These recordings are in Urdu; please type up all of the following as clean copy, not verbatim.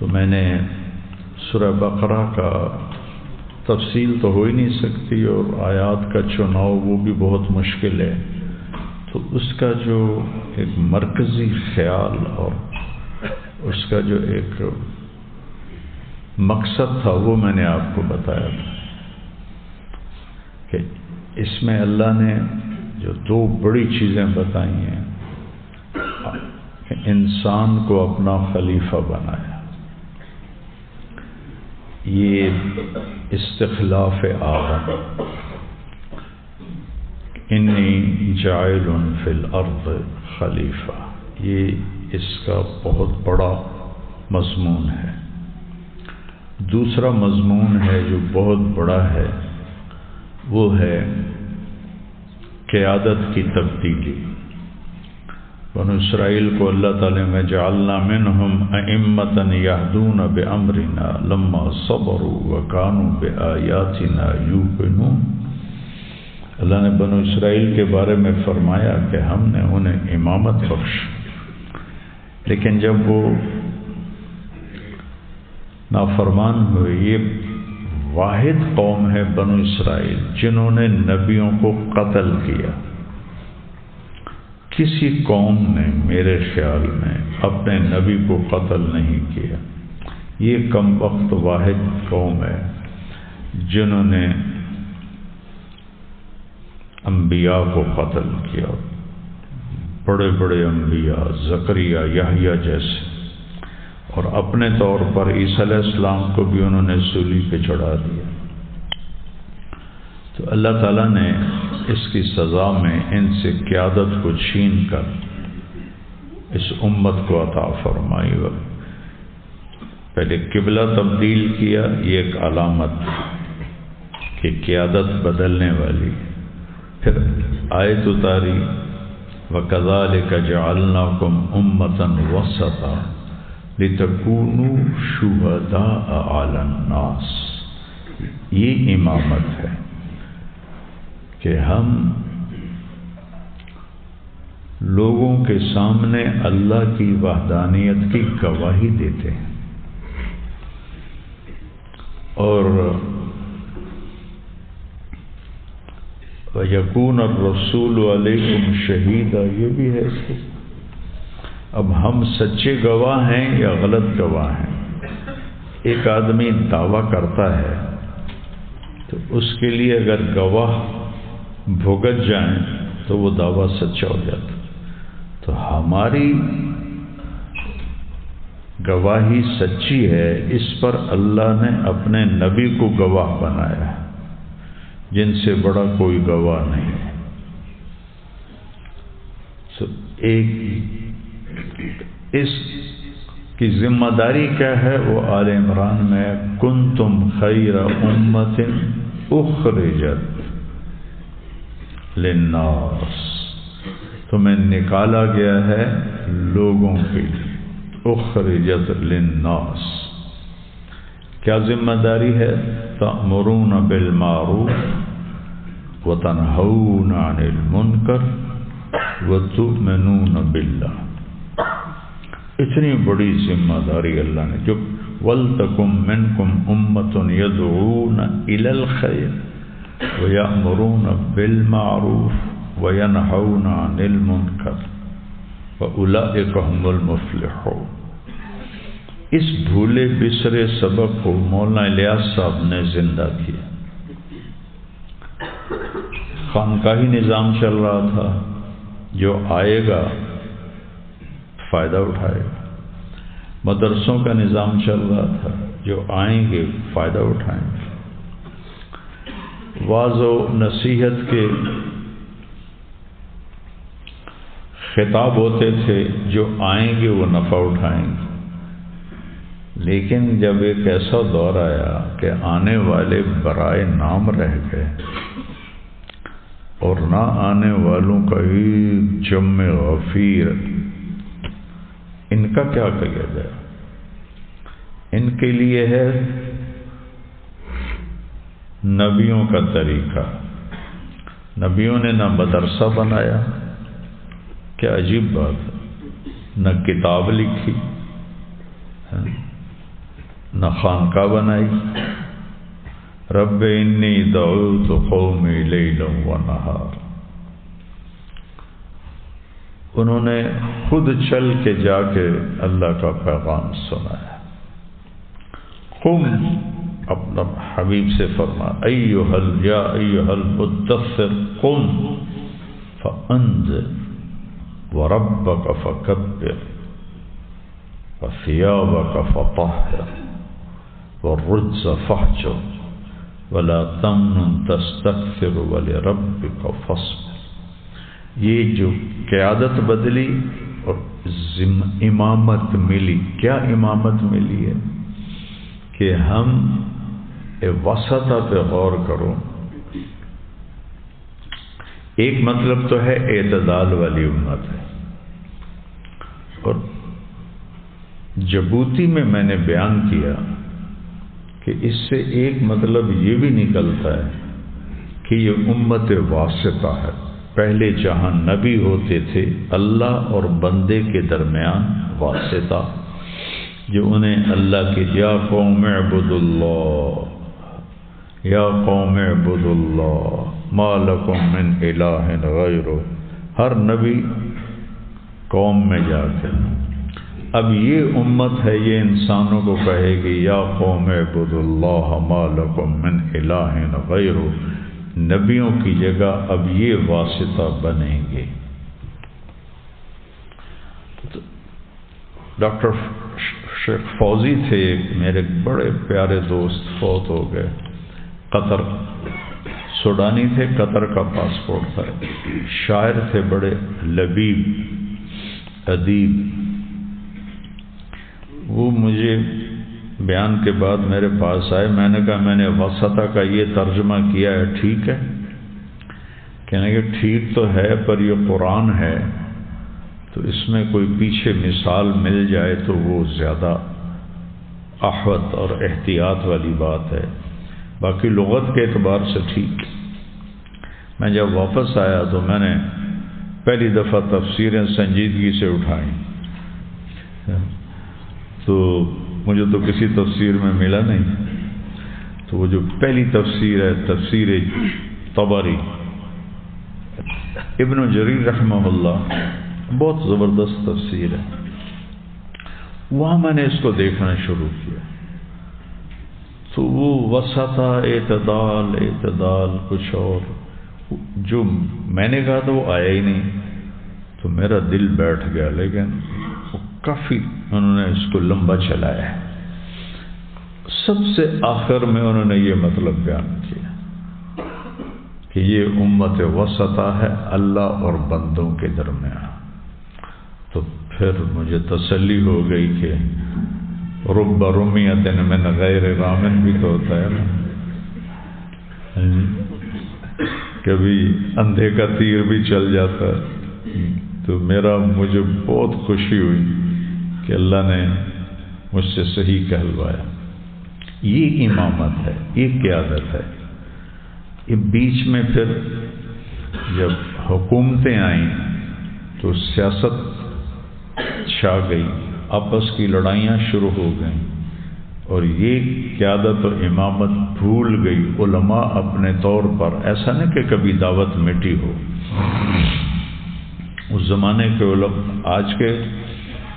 تو میں نے سورہ بقرہ کا تفصیل تو ہو ہی نہیں سکتی، اور آیات کا چناؤ وہ بھی بہت مشکل ہے، تو اس کا جو ایک مرکزی خیال اور اس کا جو ایک مقصد تھا وہ میں نے آپ کو بتایا تھا کہ اس میں اللہ نے جو دو بڑی چیزیں بتائی ہیں کہ انسان کو اپنا خلیفہ بنایا، یہ استخلاف آدم، انی جاعل فی الارض خلیفہ، یہ اس کا بہت بڑا مضمون ہے۔ دوسرا مضمون ہے جو بہت بڑا ہے، وہ ہے قیادت کی تبدیلی۔ بنو اسرائیل کو اللہ تعالیٰ میں جعلنا منہم ائمۃ یہدون بامرنا لما صبروا وکانوا بآیاتنا یوقنون۔ اللہ نے بنو اسرائیل کے بارے میں فرمایا کہ ہم نے انہیں امامت بخش، لیکن جب وہ نافرمان ہوئے، یہ واحد قوم ہے بنو اسرائیل جنہوں نے نبیوں کو قتل کیا۔ کسی قوم نے میرے خیال میں اپنے نبی کو قتل نہیں کیا۔ یہ کم وقت واحد قوم ہے جنہوں نے انبیاء کو قتل کیا، بڑے بڑے انبیاء، زکریا، یحییٰ جیسے، اور اپنے طور پر عیسیٰ علیہ السلام کو بھی انہوں نے سولی پہ چڑھا دیا۔ تو اللہ تعالیٰ نے اس کی سزا میں ان سے قیادت کو چھین کر اس امت کو عطا فرمائی۔ پہلے قبلہ تبدیل کیا، یہ ایک علامت کہ قیادت بدلنے والی، پھر آیت اتاری وَكَذَلِكَ جَعَلْنَاكُمْ أُمَّةً وَسَطًا لِتَكُونُوا شُهَدَاءَ عَلَى النَّاسِ۔ یہ امامت ہے کہ ہم لوگوں کے سامنے اللہ کی وحدانیت کی گواہی دیتے ہیں، اور وَيَكُونَ الرَّسُولُ عَلَيْكُمْ شَهِيدًا، یہ بھی ہے۔ اب ہم سچے گواہ ہیں یا غلط گواہ ہیں؟ ایک آدمی دعویٰ کرتا ہے تو اس کے لیے اگر گواہ بھگت جائیں تو وہ دعویٰ سچا ہو جاتا۔ تو ہماری گواہی سچی ہے، اس پر اللہ نے اپنے نبی کو گواہ بنایا ہے، جن سے بڑا کوئی گواہ نہیں ہے۔ اس کی ذمہ داری کیا ہے؟ وہ آل عمران میں کنتم خیر امت اخرجت للناس، تمہیں نکالا گیا ہے لوگوں کے لیے، اخرجت للناس۔ کیا ذمہ داری ہے؟ تأمرون بالمعروف وتنہون عن المنکر وتؤمنون باللہ۔ اتنی بڑی ذمہ داری اللہ نے، جو وَلْتَكُمْ مِنْكُمْ أُمَّةٌ يَدْعُونَ إِلَى الْخَيْرِ وَيَأْمُرُونَ بِالْمَعْرُوفِ وَيَنْهَوْنَ عَنِ الْمُنْكَرِ وَأُولَئِكَ هُمُ الْمُفْلِحُونَ۔ اس بھولے بسرے سبق کو مولانا الیاس صاحب نے زندہ کیا۔ خانقاہی نظام چل رہا تھا، جو آئے گا فائدہ اٹھائے گا۔ مدرسوں کا نظام چل رہا تھا، جو آئیں گے فائدہ اٹھائیں گے۔ واعظ و نصیحت کے خطاب ہوتے تھے، جو آئیں گے وہ نفع اٹھائیں گے۔ لیکن جب ایک ایسا دور آیا کہ آنے والے برائے نام رہ گئے، اور نہ آنے والوں کا ایک جمع غفیر، ان کا کیا کیا جائے؟ ان کے لیے ہے نبیوں کا طریقہ۔ نبیوں نے نہ مدرسہ بنایا، کیا عجیب بات ہے، نہ کتاب لکھی، نہ خانقاہ بنائی. رب انی دعوت قومی لیلا و نہار. انہوں نے خود چل کے جا کے اللہ کا پیغام سنایا. قم، اپنا حبیب سے فرما یا ایھا المدثر قم فانذر وربک فکبر وثیابک فطہر والرجز فاہجر ولا تمنن تستکثر ولربک فاصبر. یہ جو قیادت بدلی اور امامت ملی، کیا امامت ملی ہے کہ ہم وسطہ پہ غور کرو. ایک مطلب تو ہے اعتدال والی امت ہے، اور جبوتی میں میں نے بیان کیا کہ اس سے ایک مطلب یہ بھی نکلتا ہے کہ یہ امت واسطہ ہے. پہلے جہاں نبی ہوتے تھے اللہ اور بندے کے درمیان واسطہ، جو انہیں اللہ کے یا قوم اعبدوا اللہ یا قوم اعبدوا اللہ ما لکم من الہ غیرہ، ہر نبی قوم میں جا کے. اب یہ امت ہے، یہ انسانوں کو کہے گی یا قوم اعبدوا اللہ ما لکم من الہ غیرہ. نبیوں کی جگہ اب یہ واسطہ بنیں گے. ڈاکٹر شیخ فوزی تھے میرے بڑے پیارے دوست، فوت ہو گئے. قطر سوڈانی تھے، قطر کا پاسپورٹ تھا. شاعر تھے، بڑے لبیب ادیب. وہ مجھے بیان کے بعد میرے پاس آئے. میں نے کہا میں نے وسطہ کا یہ ترجمہ کیا ہے، ٹھیک ہے؟ کہنے کہ ٹھیک تو ہے، پر یہ قرآن ہے تو اس میں کوئی پیچھے مثال مل جائے تو وہ زیادہ احوط اور احتیاط والی بات ہے. باقی لغت کے اعتبار سے ٹھیک. میں جب واپس آیا تو میں نے پہلی دفعہ تفسیریں سنجیدگی سے اٹھائیں، تو مجھے تو کسی تفسیر میں ملا نہیں. تو وہ جو پہلی تفسیر ہے تفسیر طبری، ابن جریر رحمہ اللہ، بہت زبردست تفسیر ہے. وہاں میں نے اس کو دیکھنا شروع کیا تو وہ وسطہ، اعتدال کچھ اور جو میں نے کہا تو وہ آیا ہی نہیں. تو میرا دل بیٹھ گیا، لیکن کافی انہوں نے اس کو لمبا چلایا ہے. سب سے آخر میں انہوں نے یہ مطلب بیان کیا کہ یہ امت وسطہ ہے اللہ اور بندوں کے درمیان. تو پھر مجھے تسلی ہو گئی کہ رب رمیۃ من غیر رامن بھی تو ہوتا ہے نا، کبھی اندھے کا تیر بھی چل جاتا ہے. تو مجھے بہت خوشی ہوئی کہ اللہ نے مجھ سے صحیح کہلوایا. یہ امامت ہے، یہ قیادت ہے. یہ بیچ میں پھر جب حکومتیں آئیں تو سیاست چھا گئی، آپس کی لڑائیاں شروع ہو گئیں، اور یہ قیادت و امامت بھول گئی. علماء اپنے طور پر، ایسا نہیں کہ کبھی دعوت مٹی ہو. اس زمانے کے علماء، آج کے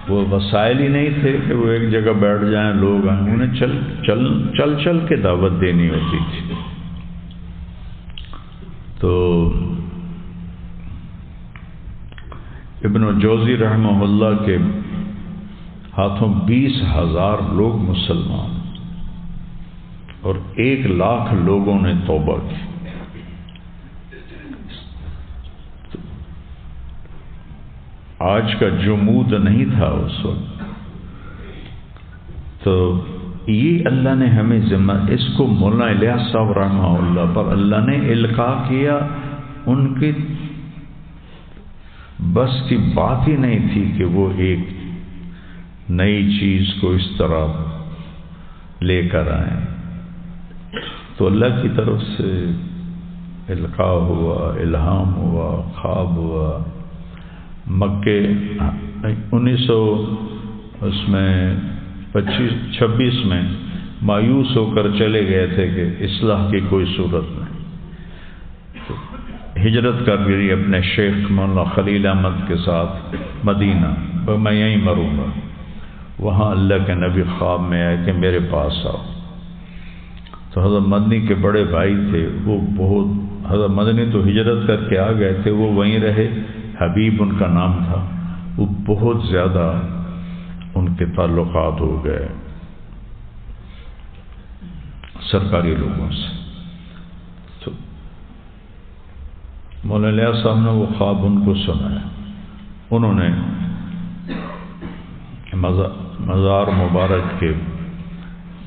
وہ وسائل ہی نہیں تھے کہ وہ ایک جگہ بیٹھ جائیں، لوگ آئیں. انہیں چل کے دعوت دینی ہوتی تھی. تو ابن جوزی رحمہ اللہ کے ہاتھوں 20,000 لوگ مسلمان اور 1,00,000 لوگوں نے توبہ کی. آج کا جمود نہیں تھا اس وقت. تو یہ اللہ نے ہمیں ذمہ، اس کو مولانا الیاس صاحب رحمہ اللہ پر اللہ نے القاء کیا. ان کی بس کی بات ہی نہیں تھی کہ وہ ایک نئی چیز کو اس طرح لے کر آئیں. تو اللہ کی طرف سے القاء ہوا، الہام ہوا، خواب ہوا. مکے 1926 میں مایوس ہو کر چلے گئے تھے کہ اصلاح کی کوئی صورت نہیں، تو ہجرت کر گئی اپنے شیخ مولانا خلیل احمد کے ساتھ مدینہ، میں یہیں مروں گا۔ وہاں اللہ کے نبی خواب میں آئے کہ میرے پاس آؤ، تو حضرت مدنی کے بڑے بھائی تھے، وہ بہت، حضرت مدنی تو ہجرت کر کے آ گئے تھے، وہ وہیں رہے، حبیب ان کا نام تھا، وہ بہت زیادہ ان کے تعلقات ہو گئے سرکاری لوگوں سے۔ تو مولانا الیاس صاحب نے وہ خواب ان کو سنایا، انہوں نے مزار مبارک کے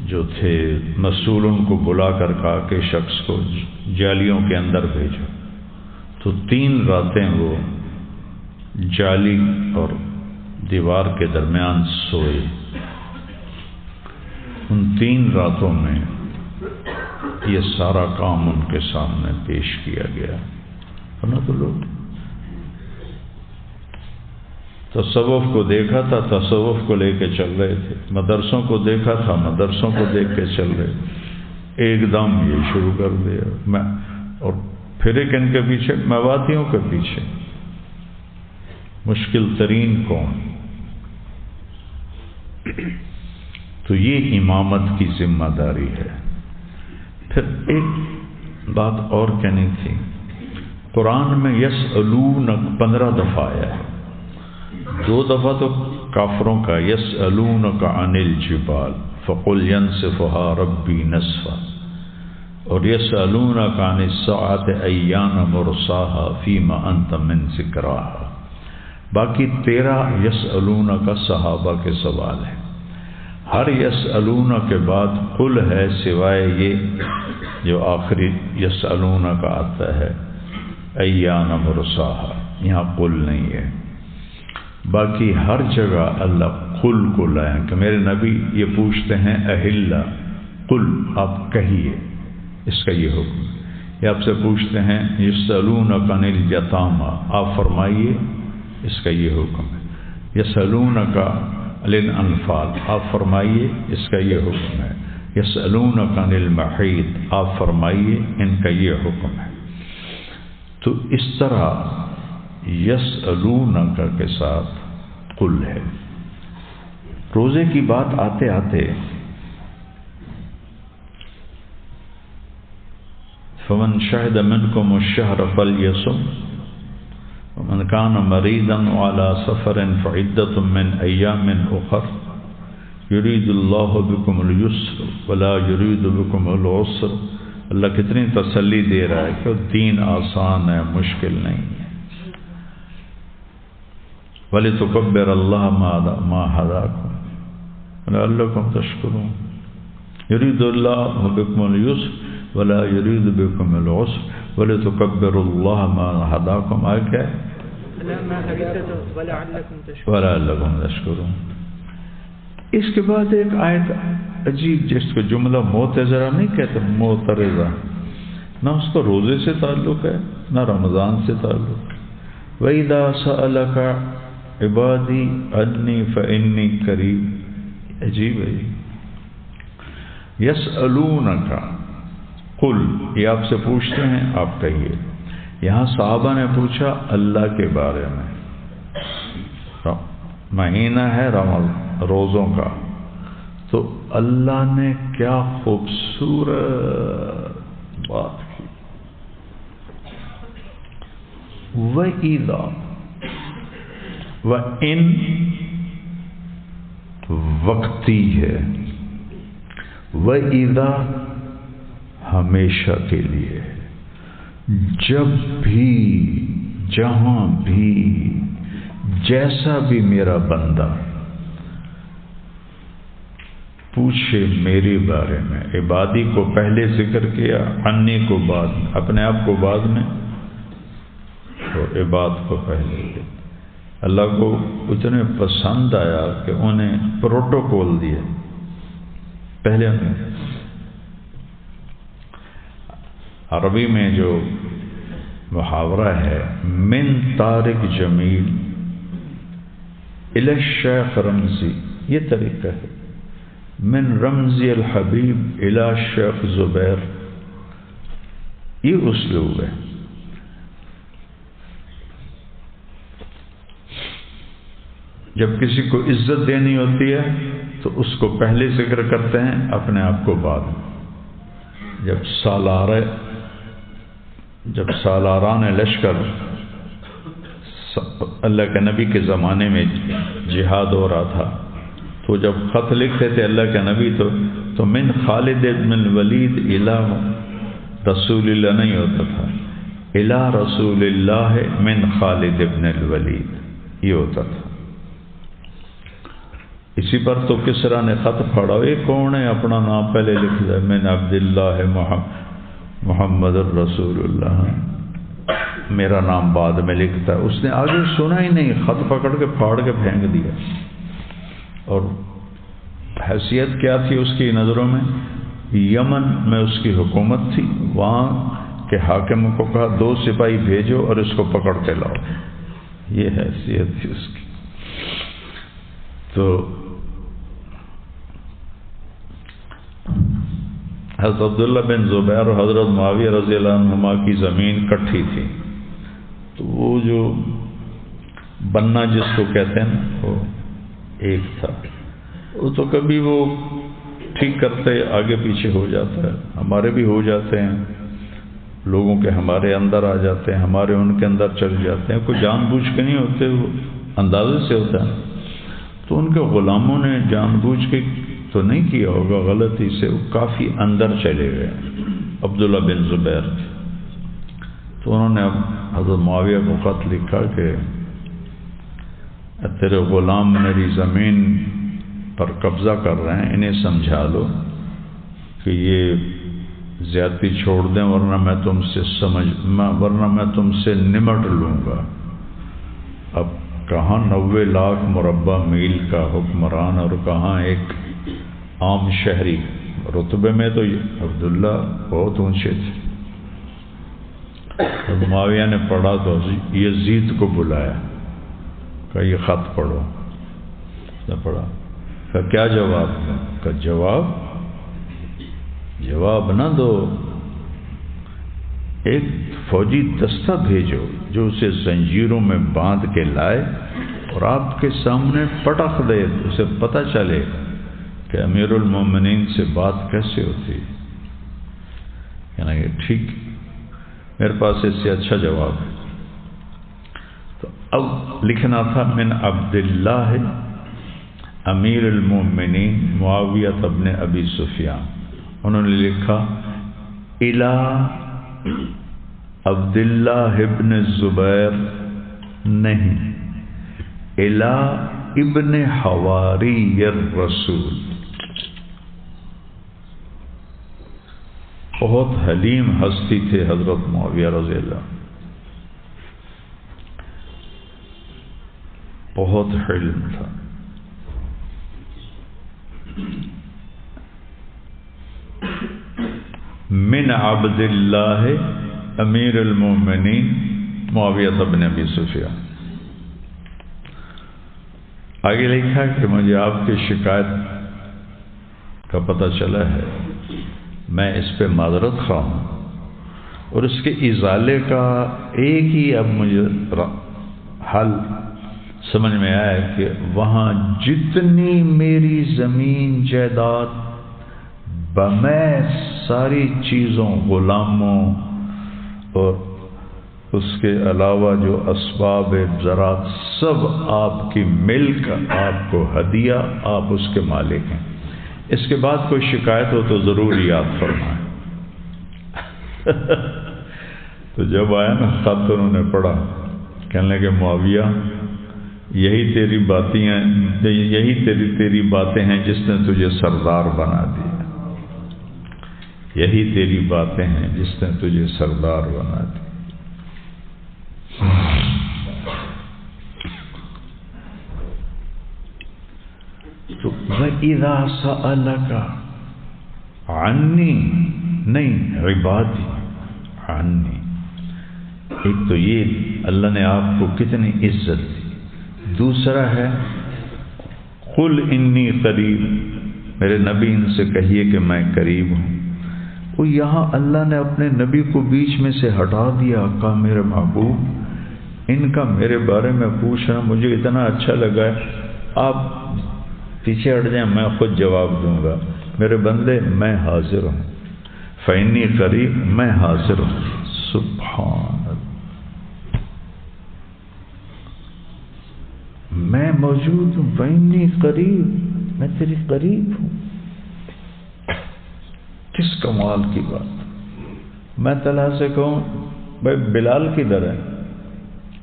جو تھے مسئول ان کو بلا کر کہا کہ شخص کو جالیوں کے اندر بھیجو، تو 3 راتیں وہ جالی اور دیوار کے درمیان سوئے۔ ان 3 راتوں میں یہ سارا کام ان کے سامنے پیش کیا گیا، ورنہ تو لوگ تصوف کو دیکھا تھا، تصوف کو لے کے چل رہے تھے، مدرسوں کو دیکھا تھا، مدرسوں کو دیکھ کے چل رہے، ایک دم یہ شروع کر دیا میں، اور پھر کن کے پیچھے، موادیوں کے پیچھے۔ مشکل ترین کون؟ تو یہ امامت کی ذمہ داری ہے۔ پھر ایک بات اور کہنی تھی، قرآن میں یسألونک 15 دفعہ آیا ہے، 2 دفعہ تو کافروں کا یسألونک عن الجبال فقل ينسفها ربی نسفا، اور یسألونک عن الساعة ایان مرساها فیما انت من ذکراها۔ باقی 13 یسألونک صحابہ کے سوال ہیں، ہر یسألونک کے بعد قل ہے، سوائے یہ جو آخری یسألونک آتا ہے ایان مرساها، یہاں قل نہیں ہے۔ باقی ہر جگہ اللہ قل کو لائیں کہ میرے نبی یہ پوچھتے ہیں اہلا، قل آپ کہیے، اس کا یہ حکم۔ یہ آپ سے پوچھتے ہیں یسألونک عن الیتامی، آپ فرمائیے، اس کا یہ حکم ہے۔ یسألونک عن الانفال، آپ فرمائیے، اس کا یہ حکم ہے۔ یسألونک عن المحیط، آپ فرمائیے، ان کا یہ حکم ہے۔ تو اس طرح یسألونک کے ساتھ قل ہے۔ روزے کی بات آتے آتے فمن شہد منکم الشہر فلیصم ومن کان مریضا علی سفر فعدۃ من ایام اخر یرید اللہ بکم اليسر ولا یرید بکم العسر۔ اللہ کتنی تسلی دے رہا ہے کہ دین آسان ہے، مشکل نہیں ہے۔ وَلِتُكَبِّرَ اللَّهَ مَا هَدَاكُمْ وَلَعَلَّكُمْ تَشْكُرُونَ يُرِيدُ اللَّهُ بِكُمُ الْيُسْرَ وَلَا يُرِيدُ بِكُمُ الْعُسْرَ وَلِتُكَبِّرُ اللَّهَ مَا هَدَاكُمْ۔ آئے کیا ہے؟ وَلَعَلَّكُمْ تَشْكُرُونَ۔ اس کے بعد ایک آیت عجیب، جس کو جملہ معتذرہ نہیں کہتے، معترضہ، نہ اس کو روزے سے تعلق ہے نہ رمضان سے تعلق ہے۔ وَإِذَا سَأَلَكَ عبادی عنی فإنی قریب، عجیب ہے۔ یسألونک قل، یہ آپ سے پوچھتے ہیں، آپ کہیے۔ یہاں صحابہ نے پوچھا اللہ کے بارے میں، مہینہ ہے روزوں کا، تو اللہ نے کیا خوبصورت بات کی۔ وَإِذَا، وَإِن وقتی ہے، وَإِذَا ہمیشہ کے لیے، جب بھی، جہاں بھی، جیسا بھی میرا بندہ پوچھے میرے بارے میں، عبادی کو پہلے ذکر کیا، انی کو بعد میں، اپنے آپ کو بعد میں، اور عباد کو پہلے۔ اللہ کو اتنے پسند آیا کہ انہیں پروٹوکول دیے پہلے انہیں۔ عربی میں جو محاورہ ہے، من طارق جمیل الی الشیخ رمزی، یہ طریقہ ہے من رمزی الحبیب الی شیخ زبیر، یہ اسلوب ہے۔ جب کسی کو عزت دینی ہوتی ہے تو اس کو پہلے ذکر کرتے ہیں، اپنے آپ کو بعد میں۔ جب سالاران لشکر اللہ کے نبی کے زمانے میں جہاد ہو رہا تھا، تو جب خط لکھتے تھے اللہ کے نبی تو من خالد بن الولید الہ رسول اللہ نہیں ہوتا تھا، الہ رسول اللہ من خالد بن الولید یہ ہوتا تھا۔ اسی پر تو کسرا نے خط پڑھا، یہ کون ہے، اپنا نام پہلے لکھ دے، من عبداللہ محمد الرسول اللہ، میرا نام بعد میں لکھتا ہے۔ اس نے آگے سنا ہی نہیں، خط پکڑ کے پھاڑ کے پھینک دیا۔ اور حیثیت کیا تھی اس کی نظروں میں؟ یمن میں اس کی حکومت تھی، وہاں کے حاکم کو کہا 2 سپاہی بھیجو اور اس کو پکڑ کے لاؤ، یہ حیثیت تھی اس کی۔ تو حضرت عبداللہ بن زبیر اور حضرت معاویہ رضی اللہ عنہما کی زمین کٹھی تھی، تو وہ جو بننا جس کو کہتے ہیں وہ ایک تھا، وہ تو کبھی وہ ٹھیک کرتے آگے پیچھے ہو جاتا ہے، ہمارے بھی ہو جاتے ہیں، لوگوں کے ہمارے اندر آ جاتے ہیں، ہمارے ان کے اندر چل جاتے ہیں، کوئی جان بوجھ کے نہیں ہوتے، وہ اندازے سے ہوتا ہے۔ تو ان کے غلاموں نے جان بوجھ کے تو نہیں کیا ہوگا، غلطی سے وہ کافی اندر چلے گئے عبداللہ بن زبیر، تو انہوں نے اب حضرت معاویہ کو خط لکھا کہ تیرے غلام میری زمین پر قبضہ کر رہے ہیں، انہیں سمجھا لو کہ یہ زیادتی چھوڑ دیں ورنہ میں تم سے نمٹ لوں گا۔ اب کہاں 90 لاکھ مربع میل کا حکمران اور کہاں ایک عام شہری، رتبے میں تو عبداللہ بہت اونچے تھے۔ معاویہ نے پڑھا تو یزید کو بلایا، کہ یہ خط پڑھو، نے پڑھا، کہ کیا جواب ہے؟ کہ جواب نہ دو، ایک فوجی دستہ بھیجو جو اسے زنجیروں میں باندھ کے لائے اور آپ کے سامنے پٹخ دے، اسے پتہ چلے کہ امیر المومنین سے بات کیسے ہوتی ہے۔ کہنا کہ ٹھیک، میرے پاس اس سے اچھا جواب ہے۔ تو اب لکھنا تھا من عبداللہ امیر المومنین معاویہ ابن ابی سفیان، انہوں نے لکھا الی عبداللہ ابن الزبیر نہیں، الی ابن حواری الرسول۔ بہت حلیم ہستی تھے حضرت معاویہ رضی اللہ، بہت حلم تھا۔ من عبد اللہ امیر المومنین معاویہ ابن ابی سفیان۔ آگے لکھا کہ مجھے آپ کی شکایت کا پتہ چلا ہے، میں اس پہ معذرت خواہ ہوں، اور اس کے ازالے کا ایک ہی اب مجھے حل سمجھ میں آیا کہ وہاں جتنی میری زمین جائیداد بمیں ساری چیزوں، غلاموں اور اس کے علاوہ جو اسباب زراعت سب آپ کی ملک، آپ کو ہدیہ، آپ اس کے مالک ہیں، اس کے بعد کوئی شکایت ہو تو ضرور یاد فرمائیں۔ تو جب آیا نا خط انہوں نے پڑھا، کہنے لگے معاویہ یہی تیری باتیں ہیں، یہی تیری باتیں ہیں جس نے تجھے سردار بنا دیا، یہی تیری باتیں ہیں جس نے تجھے سردار بنا دیا۔ تو وَإِذَا سَأَلَكَ عَنِّي نہیں عبادی عنی، ایک تو یہ اللہ نے آپ کو کتنی عزت دی، دوسرا ہے قُلْ إِنِّي قَرِيب میرے نبی ان سے کہیے کہ میں قریب ہوں۔ وہ یہاں اللہ نے اپنے نبی کو بیچ میں سے ہٹا دیا، کہا میرے محبوب ان کا میرے بارے میں پوچھنا مجھے اتنا اچھا لگا ہے، آپ پیچھے ہٹ جائیں، میں خود جواب دوں گا۔ میرے بندے میں حاضر ہوں، فإنی قریب، میں حاضر ہوں۔ سبحان اللہ، میں موجود ہوں، فإنی قریب، میں تیری قریب ہوں۔ کس کمال کی بات! میں طلحہ سے کہوں بھائی بلال کدھر ہے،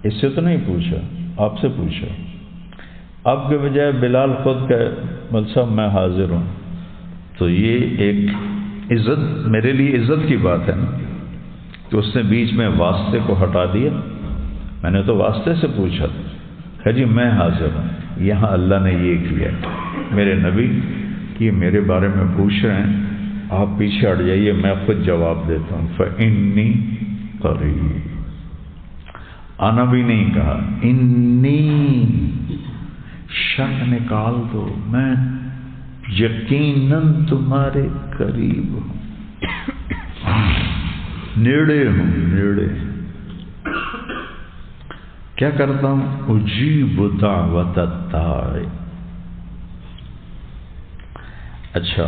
اس سے تو نہیں پوچھا، آپ سے پوچھا۔ آپ کے بجائے بلال خود کہے مول صاحب میں حاضر ہوں، تو یہ ایک عزت، میرے لیے عزت کی بات ہے نا کہ اس نے بیچ میں واسطے کو ہٹا دیا۔ میں نے تو واسطے سے پوچھا تھا کہ جی میں حاضر ہوں۔ یہاں اللہ نے یہ کیا، میرے نبی یہ میرے بارے میں پوچھ رہے ہیں، آپ پیچھے ہٹ جائیے، میں خود جواب دیتا ہوں۔ فإنی قریب، آنا بھی نہیں کہا، انی، شک نکال دو، میں یقیناً تمہارے قریب ہوں، نیڑے ہوں، نیڑے۔ کیا کرتا ہوں؟ اجیب دعوت الداع۔ اچھا،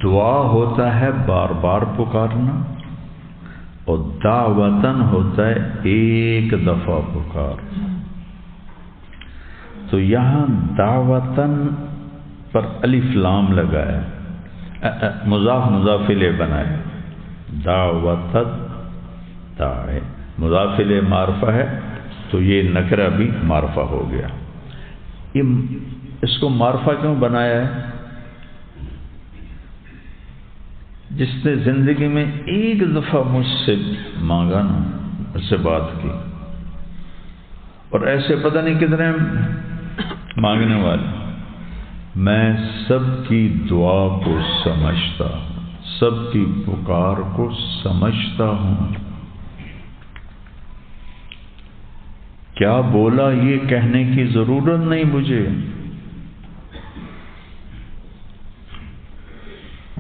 دعا ہوتا ہے بار بار پکارنا، اور دعوتن ہوتا ہے ایک دفعہ پکارنا۔ تو یہاں دعوتن پر الف لام لگایا، مضاف مضاف الیہ بنایا، دعوت داع، مضاف الیہ معرفہ ہے تو یہ نکرہ بھی معرفہ ہو گیا۔ اس کو معرفہ کیوں بنایا ہے؟ جس نے زندگی میں ایک دفعہ مجھ سے مانگا نا، مجھ سے بات کی، اور ایسے پتہ نہیں کتنے مانگنے والے، میں سب کی دعا کو سمجھتا ہوں، سب کی پکار کو سمجھتا ہوں۔ کیا بولا یہ کہنے کی ضرورت نہیں مجھے،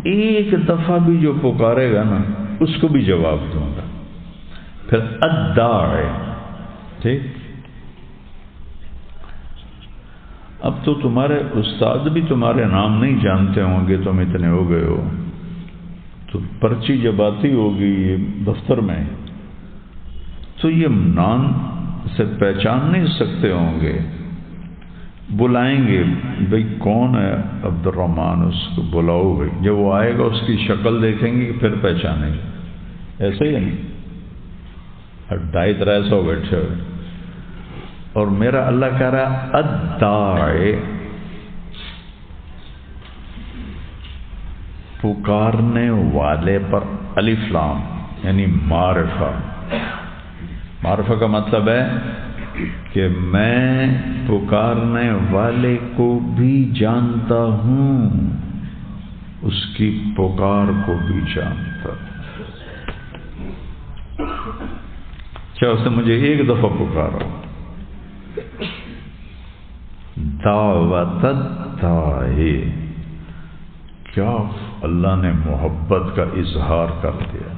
ایک دفعہ بھی جو پکارے گا نا اس کو بھی جواب دوں گا۔ پھر الداع، ٹھیک۔ اب تو تمہارے استاد بھی تمہارے نام نہیں جانتے ہوں گے، تم اتنے ہو گئے ہو، تو پرچی جب آتی ہوگی یہ دفتر میں تو یہ نام سے پہچان نہیں سکتے ہوں گے، بلائیں گے بھئی کون ہے عبد الرحمن، اس کو بلاؤ بھئی، جب وہ آئے گا اس کی شکل دیکھیں گے پھر پہچانیں گے، ایسے ہی نہیں 250-300 بیٹھے ہوئے، اور میرا اللہ کہہ رہا الداع، پکارنے والے پر الف لام یعنی معرفہ۔ معرفہ کا مطلب ہے کہ میں پکارنے والے کو بھی جانتا ہوں، اس کی پکار کو بھی جانتا ہوں۔ کیا اس نے مجھے ایک دفعہ پکارا؟ دعوت الداع، کیا اللہ نے محبت کا اظہار کر دیا۔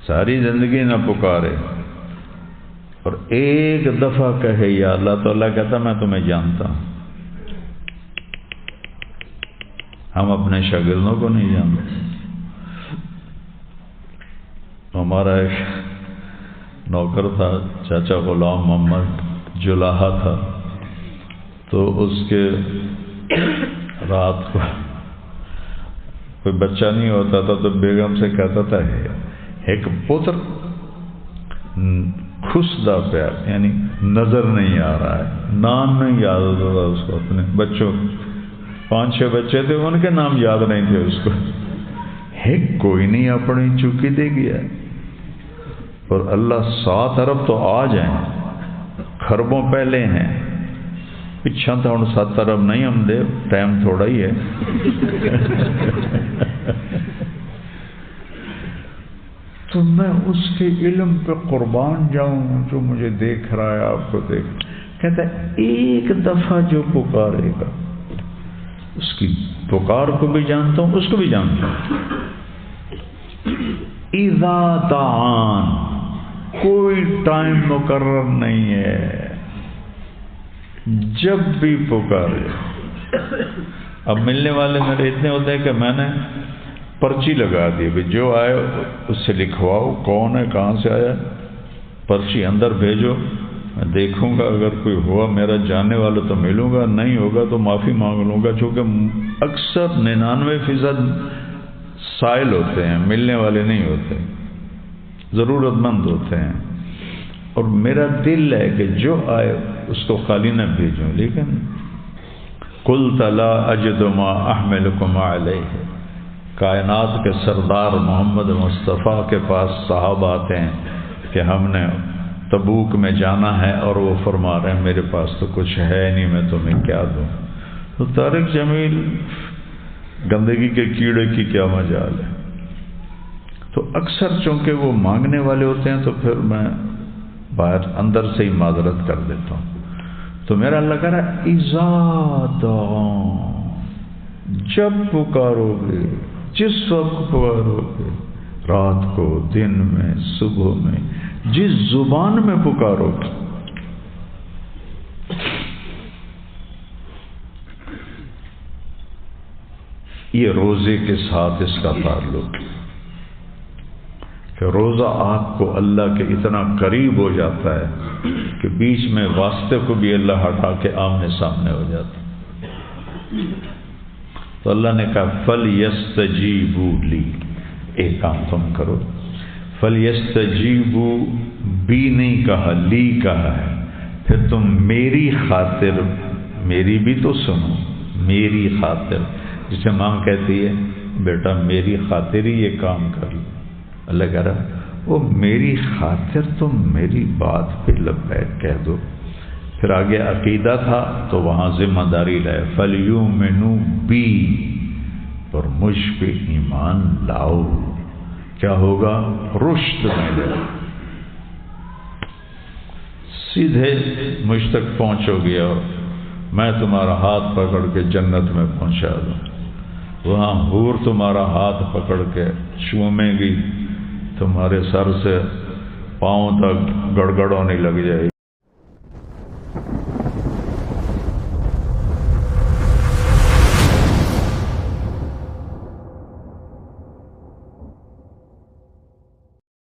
ساری زندگی نہ پکارے اور ایک دفعہ کہے یا اللہ، تو اللہ کہتا میں تمہیں جانتا ہوں۔ ہم اپنے شاگردوں کو نہیں جانتے۔ ہمارا ایک نوکر تھا، چاچا غلام محمد جلاحہ تھا، تو اس کے رات کو کوئی بچہ نہیں ہوتا تھا تو بیگم سے کہتا تھا ایک پتر خسدہ پیار، یعنی نظر نہیں آ رہا ہے، نام نہیں یاد ہوتا تھا اس کو، اپنے بچوں 5-6 بچے تھے، ان کے نام یاد نہیں تھے اس کو، کوئی نہیں اپنی چوکی دے گیا، اور اللہ 7 ارب تو آ جائیں، خربوں پہلے ہیں، پچھا تھا ہوں 7 ارب نہیں ہم دے، ٹائم تھوڑا ہی ہے۔ تو میں اس کے علم پہ قربان جاؤں جو مجھے دیکھ رہا ہے، آپ کو دیکھ، کہتا ہے ایک دفعہ جو پکارے گا اس کی پکار کو بھی جانتا ہوں، اس کو بھی جانتا ہوں۔ اذا دعان، کوئی ٹائم مقرر نہیں ہے، جب بھی پکارے۔ اب ملنے والے میرے اتنے ہوتے ہیں کہ میں نے پرچی لگا دی، بھی جو آئے اس سے لکھواؤ کون ہے، کہاں سے آیا، پرچی اندر بھیجو، میں دیکھوں گا، اگر کوئی ہوا میرا جاننے والا تو ملوں گا، نہیں ہوگا تو معافی مانگ لوں گا، چونکہ اکثر 99% سائل ہوتے ہیں، ملنے والے نہیں ہوتے، ضرورت مند ہوتے ہیں، اور میرا دل ہے کہ جو آئے اس کو خالی نہ بھیجوں۔ لیکن قلت لا اجد ما احملکم علیہ، کائنات کے سردار محمد مصطفیٰ کے پاس صحابہ آتے ہیں کہ ہم نے تبوک میں جانا ہے، اور وہ فرما رہے ہیں میرے پاس تو کچھ ہے نہیں، میں تمہیں کیا دوں۔ تو طارق جمیل گندگی کے کیڑے کی کیا مجال ہے؟ تو اکثر چونکہ وہ مانگنے والے ہوتے ہیں تو پھر میں باہر اندر سے ہی معذرت کر دیتا ہوں۔ تو میرا اللہ کہہ رہا ہے اذا دعان، جب پکارو گے، جس وقت پکارو گے، رات کو، دن میں، صبح میں، جس زبان میں پکارو گے۔ یہ روزے کے ساتھ اس کا تعلق ہے کہ روزہ آپ کو اللہ کے اتنا قریب ہو جاتا ہے کہ بیچ میں واسطے کو بھی اللہ ہٹا کے آمنے سامنے ہو جاتا ہے۔ تو اللہ نے کہا فَلْيَسْتَجِيبُوا لِي، ایک کام تم کرو، فَلْيَسْتَجِيبُوا بھی نہیں کہا، لی کہا ہے، پھر تم میری خاطر، میری بھی تو سنو، میری خاطر، جسے ماں کہتی ہے بیٹا میری خاطر ہی یہ کام کر لو، اللہ کہہ رہا وہ میری خاطر تم میری بات پہ لبیک کہہ دو۔ پھر آگے عقیدہ تھا تو وہاں ذمہ داری لائے، فَلْيُؤْمِنُوا بِی، اور مجھ پہ ایمان لاؤ، کیا ہوگا؟ رشد ملے، سیدھے مجھ تک پہنچو گے اور میں تمہارا ہاتھ پکڑ کے جنت میں پہنچا دوں، وہاں حور تمہارا ہاتھ پکڑ کے چومے گی، تمہارے سر سے پاؤں تک گڑگڑ ہونے لگ جائے گی۔